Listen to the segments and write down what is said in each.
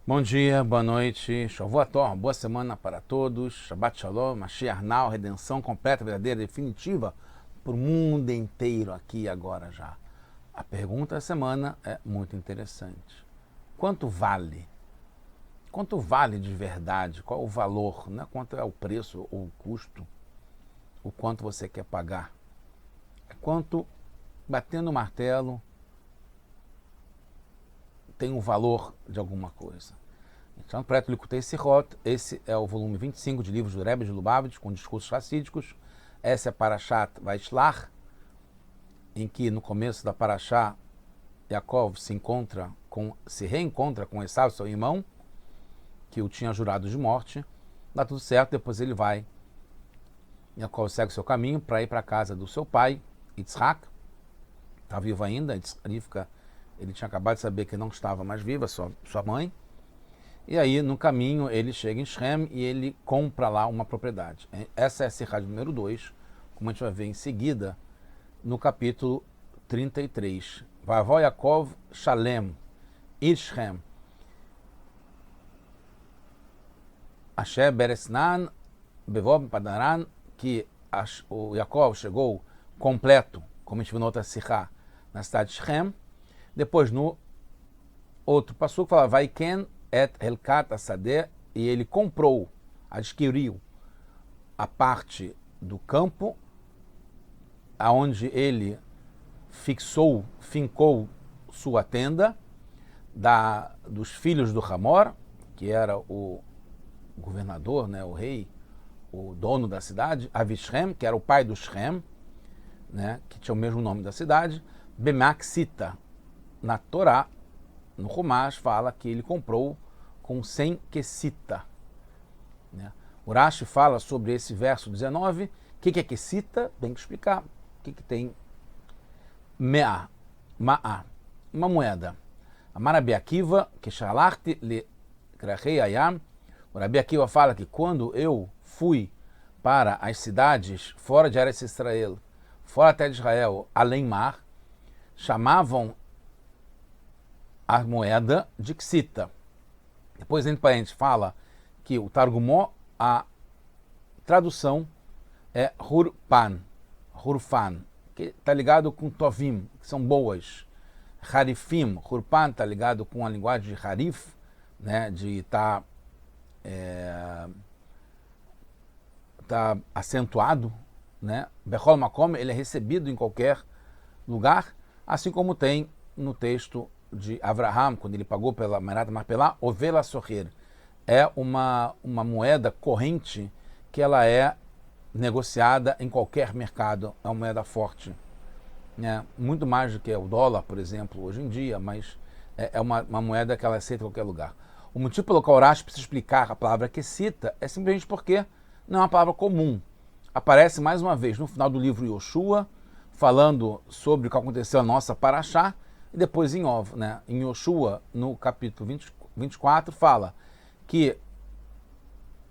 Bom dia, boa noite, Shavua Tov, boa semana para todos, Shabbat Shalom, Mashiach Now, redenção completa, verdadeira, definitiva, para o mundo inteiro aqui e agora já. A pergunta da semana é muito interessante. Quanto vale? Quanto vale de verdade? Qual o valor? Não é quanto é o preço ou o custo? O quanto você quer pagar? É quanto, batendo o martelo, tem um valor de alguma coisa. Então, Preto Likutei Sirot, esse é o volume 25 de livros do Rebbe de Lubavitch, com discursos racídicos. Essa é a Parashat Vaishlach, em que no começo da Parashá, Yaakov se reencontra com Esaú, seu irmão, que o tinha jurado de morte. Dá tudo certo, depois ele vai. Yaakov segue o seu caminho para ir para a casa do seu pai, Yitzhak. Está vivo ainda, ele tinha acabado de saber que não estava mais viva, sua mãe. E aí, no caminho, ele chega em Shem e ele compra lá uma propriedade. Essa é a Sirá número 2, como a gente vai ver em seguida, no capítulo 33. Vavó Yaakov Shalem, Ir Shem. Asher Beresnan, Bevob Padaran, que o Yaakov chegou completo, como a gente viu na outra Sirá, na cidade de Shem. Depois, no outro passuco, fala, Vaiken et Helkat Asadeh, e ele adquiriu a parte do campo, aonde ele fincou sua tenda, dos filhos do Hamor, que era o governador, né, o rei, o dono da cidade, Avishem, que era o pai do Shem, né, que tinha o mesmo nome da cidade, Bemaxita. Na Torá, no Humash, fala que ele comprou com 100 quesita. Né? O Rashi fala sobre esse verso 19. O que é quesita? Tem que explicar. O que tem me'a, ma'a, uma moeda. Amar Rabi Akiva, que shalachti le krachei ayam. O Rabi Akiva fala que quando eu fui para as cidades fora de Eretz Israel, fora até de Israel, além mar, chamavam a moeda de Ksita. Depois, entre parênteses, fala que o Targumó, a tradução é Hurfan, que está ligado com Tovim, que são boas. Harifim, Hurpan está ligado com a linguagem de Harif, né, de estar tá acentuado, né? Bechol Makom, ele é recebido em qualquer lugar, assim como tem no texto de Avraham, quando ele pagou pela Merat Marpelá, Ovela Soher. É uma moeda corrente que ela é negociada em qualquer mercado, é uma moeda forte. Né? Muito mais do que o dólar, por exemplo, hoje em dia, mas é uma moeda que ela aceita em qualquer lugar. O motivo pelo qual Rashi precisa explicar a palavra que cita é simplesmente porque não é uma palavra comum. Aparece mais uma vez no final do livro Yoshua, falando sobre o que aconteceu na nossa Parashá, e depois em Yoshua, no capítulo 24, fala que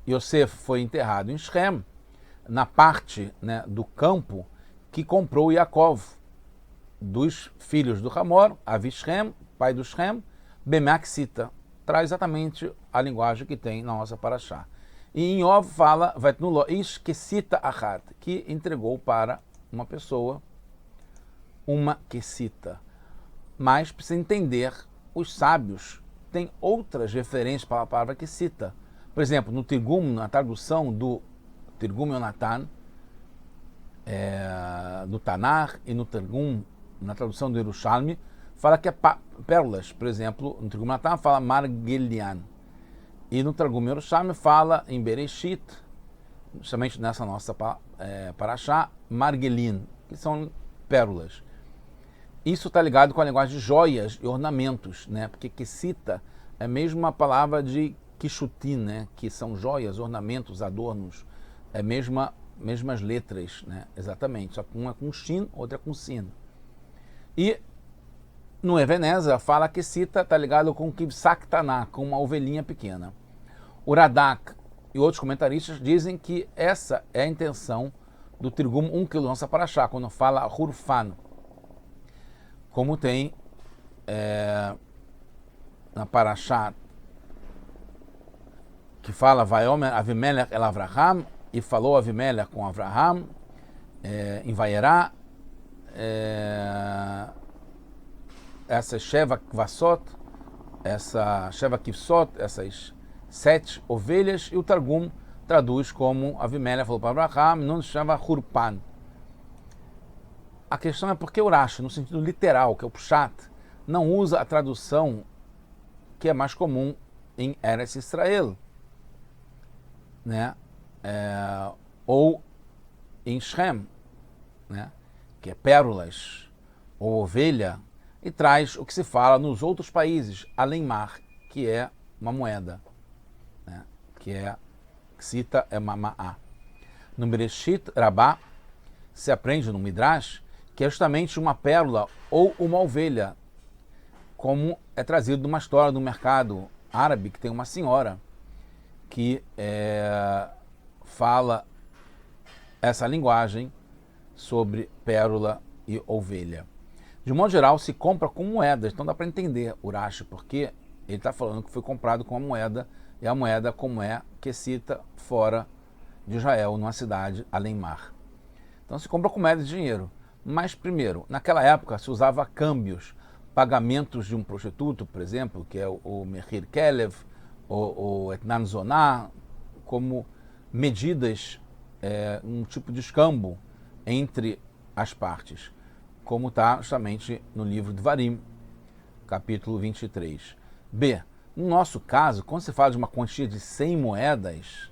Yosef foi enterrado em Shem, na parte, né, do campo que comprou Yaakov, dos filhos do Hamor, Avishem, pai do Shem, Bemaxita. Traz exatamente a linguagem que tem na nossa Parashá. E em Yov fala, Vaitnulo ish kesita achat, que entregou para uma pessoa uma quesita. Mas precisa entender, os sábios têm outras referências para a palavra que cita. Por exemplo, no Tirgum, na tradução do Tirgum Yonatan, do Tanar, e no Tirgum, na tradução do Yerushalmi, fala que é pérolas. Por exemplo, no Tirgum Yonatan fala Margelian. E no Tirgum Yerushalmi fala em Bereshit, justamente nessa nossa Parashá, Margelin, que são pérolas. Isso está ligado com a linguagem de joias e ornamentos, né? Porque quesita é mesmo uma palavra de kishutin, né? Que são joias, ornamentos, adornos, mesmas letras, né? Exatamente, só que uma é com shin, outra é com sin. E no Ebenezer fala que quesita está ligado com kibsak taná, com uma ovelhinha pequena. O Radak e outros comentaristas dizem que essa é a intenção do Tirgum 1 que lança para Parashá, quando fala Hurfan. Como tem na Parashá que fala Vayomer Avimelech el Avraham, e falou Avimelech com Avraham, em Vaierá, essa Sheva Kvasot, essa Sheva Kivsot, essas 7 ovelhas, e o Targum traduz como Avimelech falou para Avraham, não se chama Hurpan. A questão é porque o Rashi, no sentido literal, que é o Pshat, não usa a tradução que é mais comum em Eretz Israel, né? Ou em Shem, né? Que é pérolas ou ovelha, e traz o que se fala nos outros países, além mar, que é uma moeda, né? Que cita é mama'á. No Bereshit Rabá se aprende no Midrash que é justamente uma pérola ou uma ovelha, como é trazido numa história do mercado árabe, que tem uma senhora que fala essa linguagem sobre pérola e ovelha. De modo geral, se compra com moedas, então dá para entender o Rashi, porque ele está falando que foi comprado com a moeda, e a moeda como que cita fora de Israel, numa cidade além mar. Então se compra com moeda de dinheiro. Mas, primeiro, naquela época se usava câmbios, pagamentos de um prostituto, por exemplo, que é o Mehir Kelev, o Etnan Zoná, como medidas, um tipo de escambo entre as partes, como está justamente no livro de Varim, capítulo 23. B. No nosso caso, quando se fala de uma quantia de 100 moedas,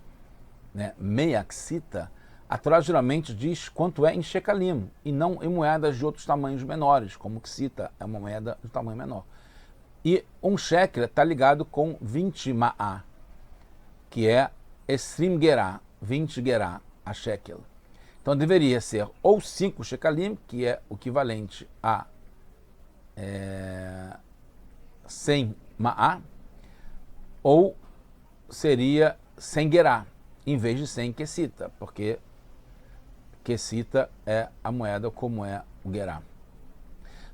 né, meia ksita, a Torá geralmente diz quanto é em shekalim, e não em moedas de outros tamanhos menores, como ksita é uma moeda de tamanho menor. E um shekel está ligado com 20 ma'á, que é esrim gerá, 20 gerá, a shekel. Então deveria ser ou 5 shekalim, que é o equivalente a 100 ma'á, ou seria 100 gerá, em vez de 100 quesita, porque quesita é a moeda como é o gerá.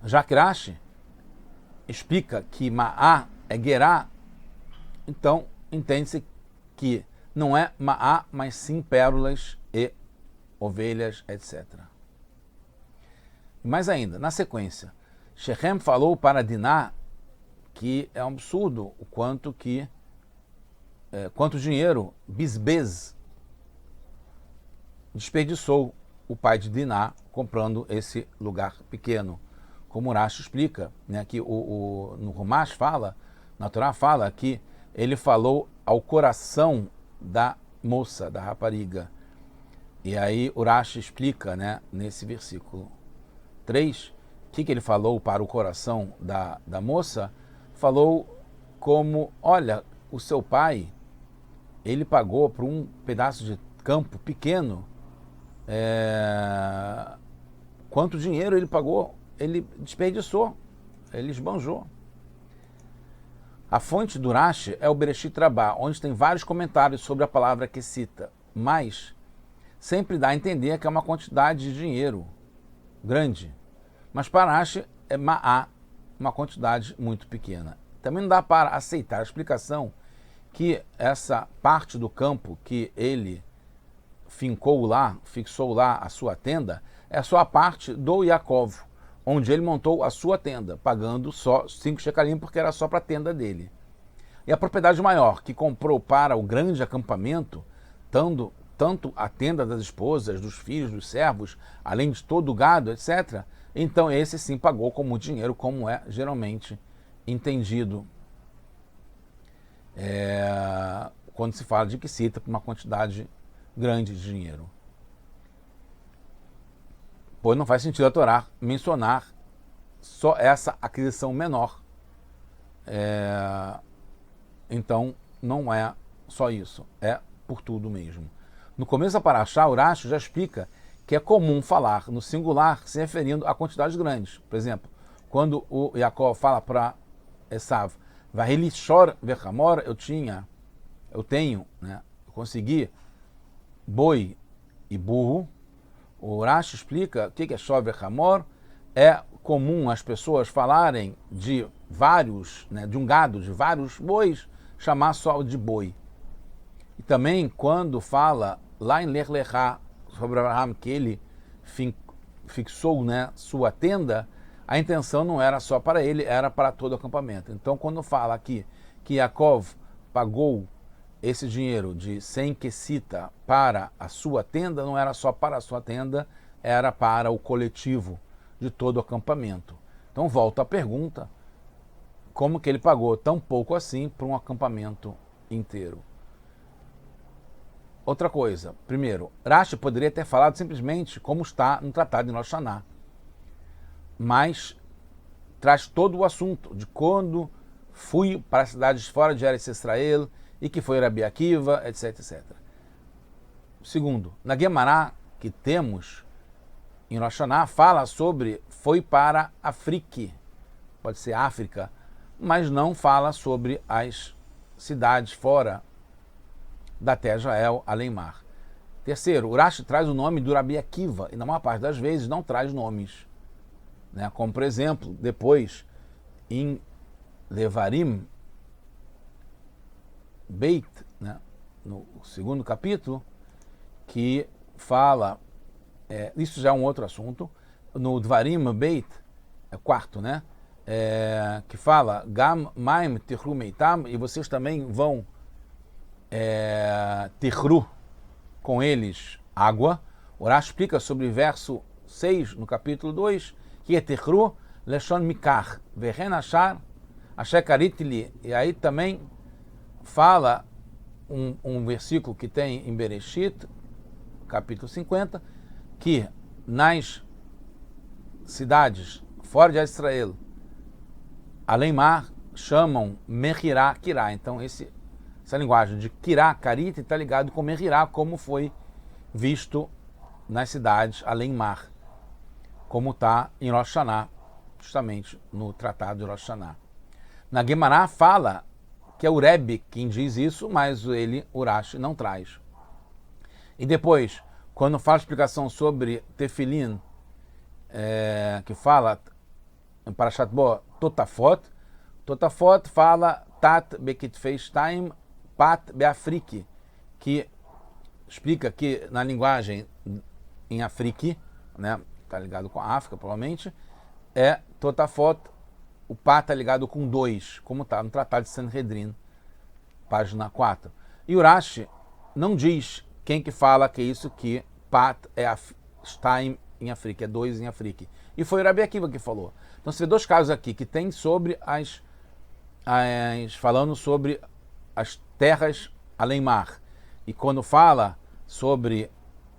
Já que Rashi explica que ma'á é gerá, então entende-se que não é ma'á, mas sim pérolas e ovelhas, etc. Mais ainda, na sequência, Shechem falou para Diná que é um absurdo o quanto dinheiro Bisbez desperdiçou o pai de Diná comprando esse lugar pequeno. Como o Rashi explica, né, que no Rumash fala, na Torá fala que ele falou ao coração da moça, da rapariga. E aí o Rashi explica, né, nesse versículo 3, o que ele falou para o coração da moça? Falou como, olha, o seu pai, ele pagou por um pedaço de campo pequeno, quanto dinheiro ele pagou? Ele desperdiçou, ele esbanjou. A fonte do Rashi é o Bereshit Rabá, onde tem vários comentários sobre a palavra que cita, mas sempre dá a entender que é uma quantidade de dinheiro grande. Mas para Rashi é ma'á, uma quantidade muito pequena. Também não dá para aceitar a explicação que essa parte do campo que ele fixou lá a sua tenda, é só a parte do Yaakov, onde ele montou a sua tenda, pagando só 5 shekalim, porque era só para a tenda dele. E a propriedade maior, que comprou para o grande acampamento, tanto a tenda das esposas, dos filhos, dos servos, além de todo o gado, etc., então esse sim pagou com muito dinheiro, como é geralmente entendido quando se fala de que cita por uma quantidade grande de dinheiro. Pois não faz sentido a Torá mencionar só essa aquisição menor. Então não é só isso, é por tudo mesmo. No começo da Parashá, o Rashi já explica que é comum falar no singular se referindo a quantidades grandes. Por exemplo, quando o Jacó fala para Esav, Vahilishor vechamor, eu tenho, né, eu consegui boi e burro. O Rashi explica o que é shor vechamor. É comum as pessoas falarem de vários, né, de um gado, de vários bois, chamar só de boi. E também quando fala lá em Lech Lechá sobre Abraham que ele fixou, né, sua tenda, a intenção não era só para ele, era para todo o acampamento. Então quando fala aqui que Yaakov pagou esse dinheiro de 100 quesita para a sua tenda, não era só para a sua tenda, era para o coletivo de todo o acampamento. Então volta a pergunta, como que ele pagou tão pouco assim para um acampamento inteiro? Outra coisa, primeiro, Rashi poderia ter falado simplesmente como está no Tratado de Rosh Hashanah, mas traz todo o assunto de quando fui para as cidades fora de Eretz Israel e que foi Rabi Akiva, etc, etc. Segundo, na Guemará que temos em Rosh Hashanah fala sobre foi para Afrique, pode ser África, mas não fala sobre as cidades fora da terra de Israel, além mar. Terceiro, o Rashi traz o nome do Rabi Akiva e na maior parte das vezes não traz nomes, né? Como por exemplo, depois em Levarim Beit, né? No segundo capítulo, que fala, isso já é um outro assunto, no Dvarim Beit, quarto, né? Que fala Gam Maim Tichru Meitam, e vocês também vão Tichru, com eles água. O Rashi explica sobre o verso 6 no capítulo 2, que é Tichru Leshon Mikach Vehen Ashar Asher Karitli, e aí também fala um versículo que tem em Bereshit, capítulo 50, que nas cidades fora de Israel, além mar, chamam Mechirá, Kirá. Então essa linguagem de Kirá, Karit, está ligado com Mechirá, como foi visto nas cidades além mar, como está em Rosh Hashanah, justamente no Tratado de Rosh Hashanah. Na Guemará fala que é o Rebbe quem diz isso, mas ele, o Rashi, não traz. E depois, quando fala a explicação sobre Tefilin, que fala em Parashat Bo, Totafot fala Tat Bekitfei Shtaim Pat Beafriki, que explica que na linguagem em Afrique, né, está ligado com a África provavelmente, é Totafot, o Pat está ligado com 2, como está no Tratado de Sanhedrin, página 4. E o Rashi não diz quem que fala que é isso, que Pat está em Afrique, é 2 em Afrique. E foi o Rabi Akiva que falou. Então você vê dois casos aqui que tem sobre falando sobre as terras além mar. E quando fala sobre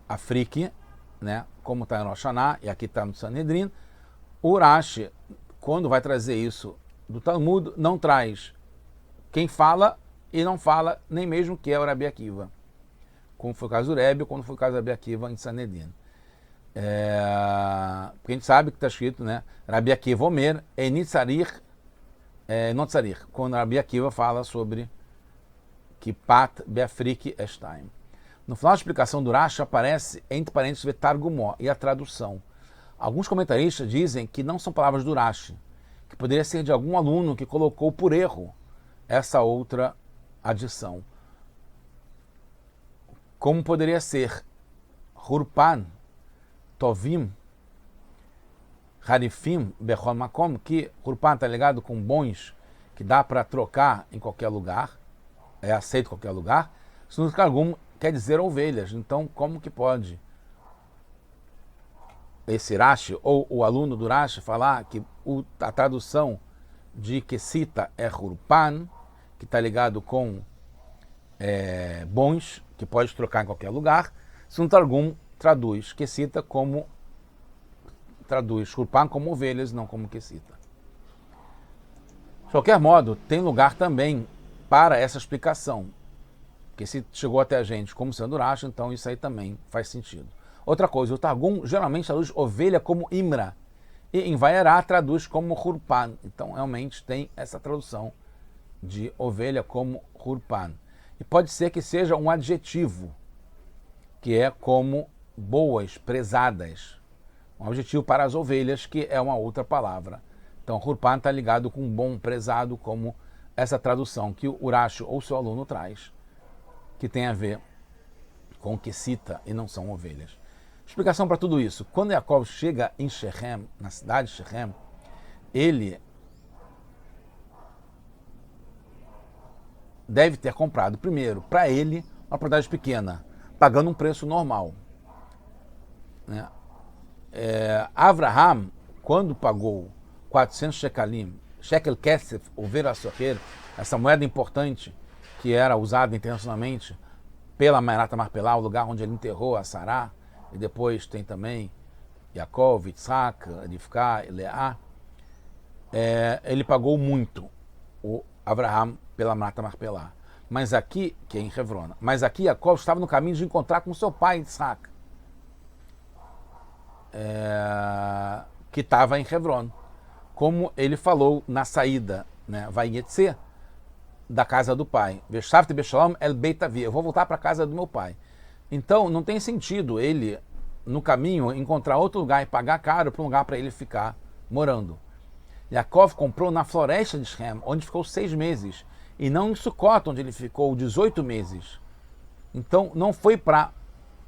Afrique, né, como está em Rosh Hashanah, e aqui está no Sanhedrin, o Rashi, quando vai trazer isso do Talmud, não traz quem fala e não fala nem mesmo que é o Rabi Akiva, como foi o caso do Rebbe, quando foi o caso do Rabi Akiva em Sanhedrin. Porque a gente sabe que está escrito, né, Rabi Akiva Omer, Enitzarich, Notzarich, quando Rabi Akiva fala sobre que Pat Beafrik Estaim. No final da explicação do Rashi aparece, entre parênteses, Vetargumó e a tradução. Alguns comentaristas dizem que não são palavras do Rashi, que poderia ser de algum aluno que colocou por erro essa outra adição. Como poderia ser Hurpan, Tovim, Harifim, Bechol Makom, que Hurpan está ligado com bons, que dá para trocar em qualquer lugar, é aceito em qualquer lugar. Segundo Targum, quer dizer ovelhas. Então, como que pode esse Rashi, ou o aluno do Rashi, falar que a tradução de Kesita é Hurpan, que está ligado com bons, que pode trocar em qualquer lugar. Segundo Targum, traduz Kesita como traduz Hurpan como ovelhas, não como Kesita. De qualquer modo, tem lugar também para essa explicação, que se chegou até a gente como sendo Rashi, então isso aí também faz sentido. Outra coisa, o Targum geralmente traduz ovelha como Imra, e em Vayará traduz como Hurpan. Então realmente tem essa tradução de ovelha como Hurpan. E pode ser que seja um adjetivo, que é como boas, prezadas. Um adjetivo para as ovelhas, que é uma outra palavra. Então Hurpan está ligado com bom, prezado, como essa tradução que o Rashi ou seu aluno traz. que tem a ver com Quecita e não são ovelhas. Explicação para tudo isso. Quando Yaakov chega em Shechem, na cidade de Shechem, ele deve ter comprado primeiro para ele uma propriedade pequena, pagando um preço normal. Né? Avraham, quando pagou 400 shekalim, shekel kesef, o verasocher, essa moeda importante que era usada internacionalmente pela Me'arat HaMarpelá, o lugar onde ele enterrou a Sará, e depois tem também Yaakov, Yitzhak, Rivka, Leá, ele pagou muito, o Avraham, pela Me'arat HaMarpelá. Mas aqui, que é em Hebron, mas aqui Yaakov estava no caminho de encontrar com seu pai, Yitzhak, que estava em Hebron, como ele falou na saída, né, Vayetze, da casa do pai. Veshavte beshalom el beit avi. Eu vou voltar para a casa do meu pai. Então, não tem sentido ele, no caminho, encontrar outro lugar e pagar caro para um lugar para ele ficar morando. Yaakov comprou na floresta de Shem, onde ficou 6 meses, e não em Sucot, onde ele ficou 18 meses. Então, não foi para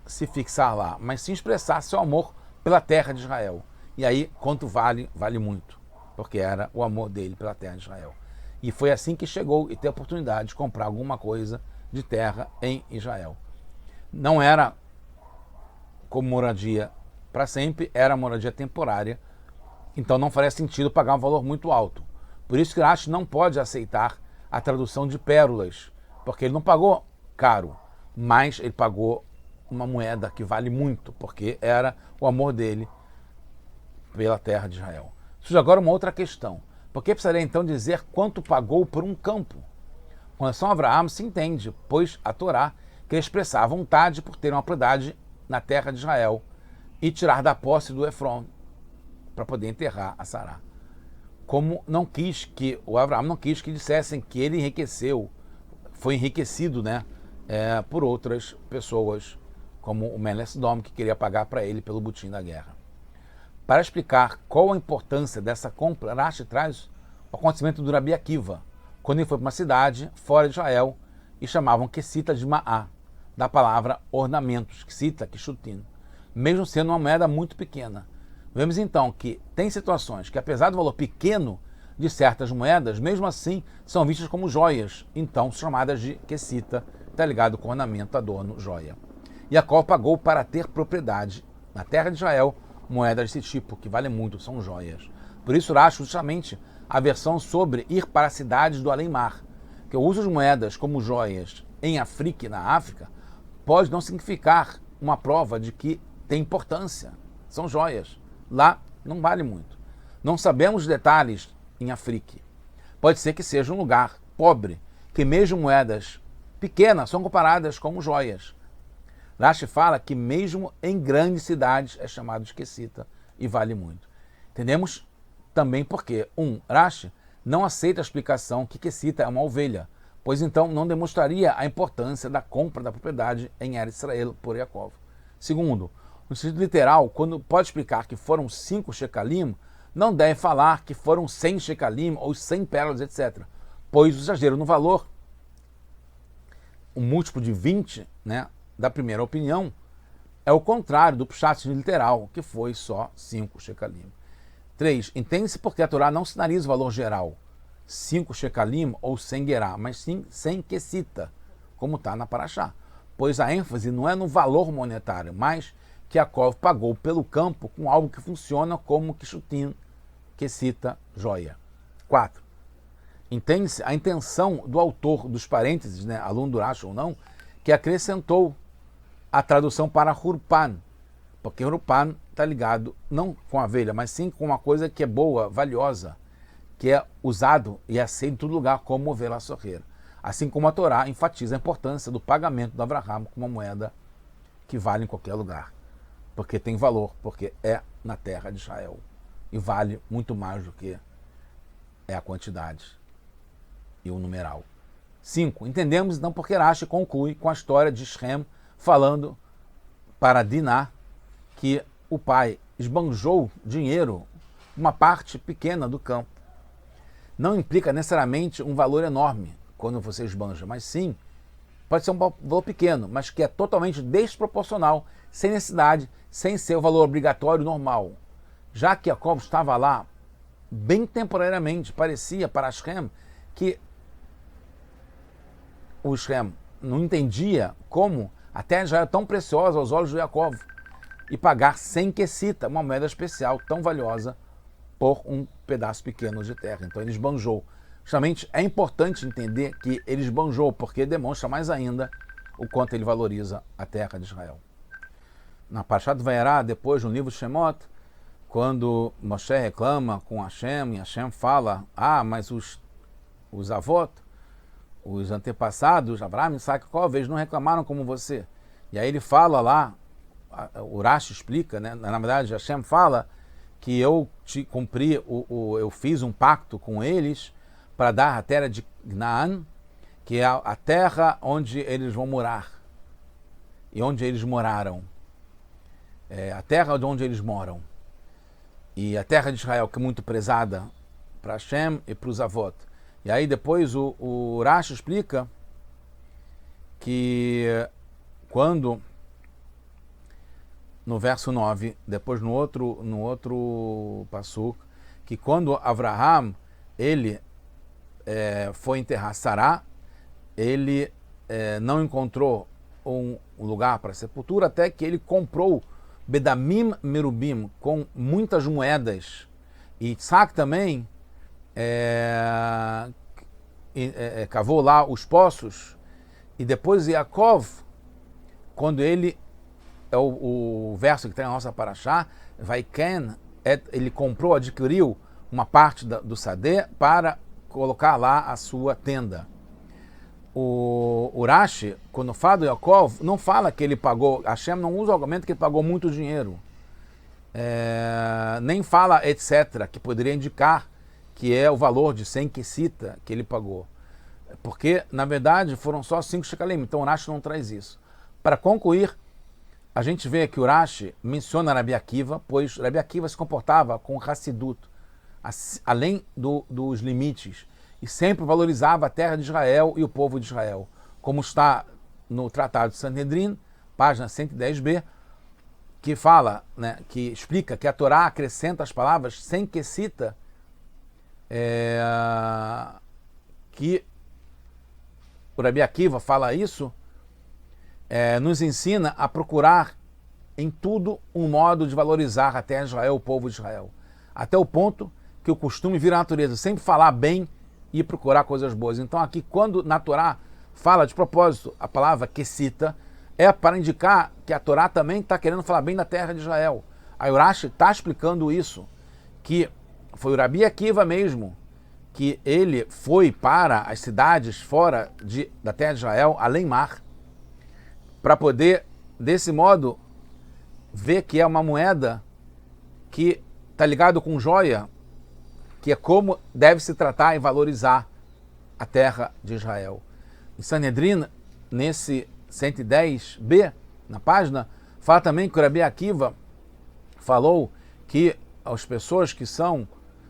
se fixar lá, mas sim expressar seu amor pela terra de Israel. E aí, quanto vale? Vale muito, porque era o amor dele pela terra de Israel. E foi assim que chegou e teve a oportunidade de comprar alguma coisa de terra em Israel. Não era como moradia para sempre, era moradia temporária, então não faria sentido pagar um valor muito alto. Por isso que Rashi não pode aceitar a tradução de pérolas, porque ele não pagou caro, mas ele pagou uma moeda que vale muito, porque era o amor dele pela terra de Israel. Surge agora uma outra questão. Por que precisaria então dizer quanto pagou por um campo? Com relação a Avraham se entende, pois a Torá quer expressar a vontade por ter uma propriedade na terra de Israel e tirar da posse do Efron para poder enterrar a Sará. Como não quis que, o Avraham não quis que dissessem que ele enriqueceu, foi enriquecido, né, por outras pessoas, como o Melech Sodom, que queria pagar para ele pelo butim da guerra. Para explicar qual a importância dessa compra, Rashi traz o acontecimento do Rabi Akiva, quando ele foi para uma cidade fora de Israel e chamavam Quecita de Ma'á, da palavra ornamentos, Quecita, Kishutin, mesmo sendo uma moeda muito pequena. Vemos então que tem situações que, apesar do valor pequeno de certas moedas, mesmo assim são vistas como joias, então chamadas de Quecita, está ligado com ornamento, adorno, joia. Yaakov pagou para ter propriedade na terra de Israel moedas desse tipo, que valem muito, são joias. Por isso, Rashi justamente a versão sobre ir para as cidades do além-mar, que o uso de moedas como joias em África e na África pode não significar uma prova de que tem importância, são joias. Lá não vale muito. Não sabemos detalhes em África. Pode ser que seja um lugar pobre, que mesmo moedas pequenas são comparadas como joias. Rashi fala que mesmo em grandes cidades é chamado de Quecita e vale muito. Entendemos também porque, Rashi não aceita a explicação que Quecita é uma ovelha, pois então não demonstraria a importância da compra da propriedade em Eretz Israel por Yaakov. Segundo, no sentido literal, quando pode explicar que foram 5 shekalim, não deve falar que foram 100 shekalim ou 100 pérolas, etc. Pois o exagero no valor, o múltiplo de 20, né, da primeira opinião, é o contrário do pshat literal, que foi só 5 shekalim. 3. Entende-se porque a Torá não sinaliza o valor geral, 5 shekalim ou 100 gerá, mas sim 100 quecita, como está na Parashá. Pois a ênfase não é no valor monetário, mas que Yaakov pagou pelo campo com algo que funciona como kishutin, quecita, joia. 4. Entende-se a intenção do autor dos parênteses, né, aluno do Rashi ou não, que acrescentou a tradução para Hurpan, porque Hurpan está ligado não com a abelha, mas sim com uma coisa que é boa, valiosa, que é usado e aceito em todo lugar como vela sorreira. Assim como a Torá enfatiza a importância do pagamento do Avraham com uma moeda que vale em qualquer lugar, porque tem valor, porque é na terra de Israel e vale muito mais do que é a quantidade e o numeral. 5. Entendemos então porque Rashi conclui com a história de Shem falando para Diná que o pai esbanjou dinheiro, uma parte pequena do campo. Não implica necessariamente um valor enorme quando você esbanja, mas sim pode ser um valor pequeno, mas que é totalmente desproporcional, sem necessidade, sem ser o valor obrigatório normal. Já que Jacob estava lá bem temporariamente, parecia para Shem que o Shem não entendia como a terra já era tão preciosa aos olhos de Jacob e pagar 100 quecita, uma moeda especial tão valiosa, por um pedaço pequeno de terra. Então ele esbanjou. Justamente é importante entender que ele esbanjou, porque demonstra mais ainda o quanto ele valoriza a terra de Israel. Na Parashat Vayera, depois no livro de Shemot, quando Moshe reclama com Hashem, e Hashem fala, mas os avós, os antepassados, Abraham, Isaac e Jacob, eles não reclamaram como você. E aí ele fala lá, o Rashi explica, né? Na verdade Hashem fala que eu te cumpri, eu fiz um pacto com eles para dar a terra de Canaã, que é a terra onde eles vão morar e onde eles moraram. É a terra de onde eles moram. E a terra de Israel, que é muito prezada para Hashem e para os avós. E aí depois o Rashi explica que quando, no verso 9, depois no outro passuk, que quando Avraham, ele foi enterrar Sará, ele não encontrou um lugar para sepultura, até que ele comprou Bedamim Merubim, com muitas moedas. E Isaac também cavou lá os poços. E depois Yaakov, quando ele, é o verso que tem na nossa Parashá, Vaiken, ele comprou, adquiriu uma parte do Sadé para colocar lá a sua tenda. O Rashi, quando fala do Yaakov, não fala que ele pagou, Hashem não usa o argumento que ele pagou muito dinheiro, nem fala etc, que poderia indicar que é o valor de 100 quecita que ele pagou, porque na verdade foram só 5 shekalim, então o Rashi não traz isso. Para concluir, a gente vê que o Rashi menciona Rabi Akiva, pois Rabi Akiva se comportava com Hassidut, além dos limites, e sempre valorizava a terra de Israel e o povo de Israel, como está no Tratado de Sanhedrin, página 110b, que fala, né, que explica que a Torá acrescenta as palavras sem quecita, que o Rabi Akiva fala isso, nos ensina a procurar em tudo um modo de valorizar a terra de Israel, o povo de Israel, até o ponto que o costume vira a natureza, sempre falar bem e procurar coisas boas. Então aqui, quando na Torá fala de propósito a palavra quecita, é para indicar que a Torá também está querendo falar bem da terra de Israel. A Urashi está explicando isso, que foi o Rabi Akiva mesmo, que ele foi para as cidades fora da terra de Israel, além mar, para poder, desse modo, ver que é uma moeda que está ligado com joia, que é como deve se tratar e valorizar a terra de Israel. Em Sanhedrin, nesse 110b, na página, fala também que o Rabi Akiva falou que as pessoas que são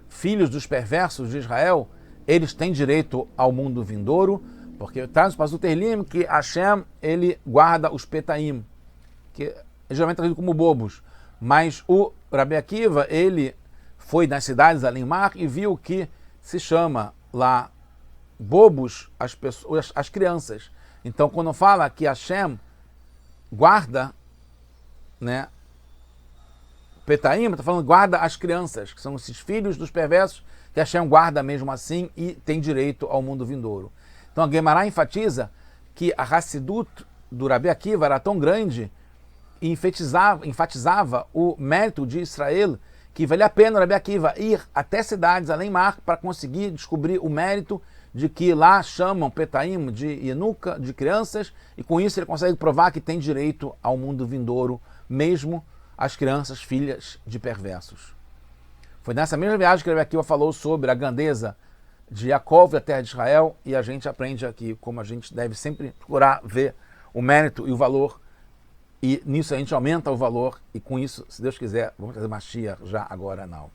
filhos dos perversos de Israel, eles têm direito ao mundo vindouro, porque traz o Pasuk Terlim que Hashem, ele guarda os petaim, que é geralmente trazido como bobos, mas o Rabi Akiva, ele foi nas cidades além mar e viu que se chama lá bobos as pessoas, as crianças. Então, quando fala que Hashem guarda, né, Petaim, está falando guarda as crianças, que são esses filhos dos perversos, que Hashem guarda mesmo assim e tem direito ao mundo vindouro. Então a Guemará enfatiza que a Hassidut do Rabi Akiva era tão grande e enfatizava o mérito de Israel, que valia a pena o Rabi Akiva ir até cidades além mar para conseguir descobrir o mérito de que lá chamam Petaim de Yenuka, de crianças, e com isso ele consegue provar que tem direito ao mundo vindouro, mesmo as crianças filhas de perversos. Foi nessa mesma viagem que o Rabi Akiva falou sobre a grandeza de Jacob e a terra de Israel, e a gente aprende aqui como a gente deve sempre procurar ver o mérito e o valor, e nisso a gente aumenta o valor, e com isso, se Deus quiser, vamos fazer Mashiach já agora não.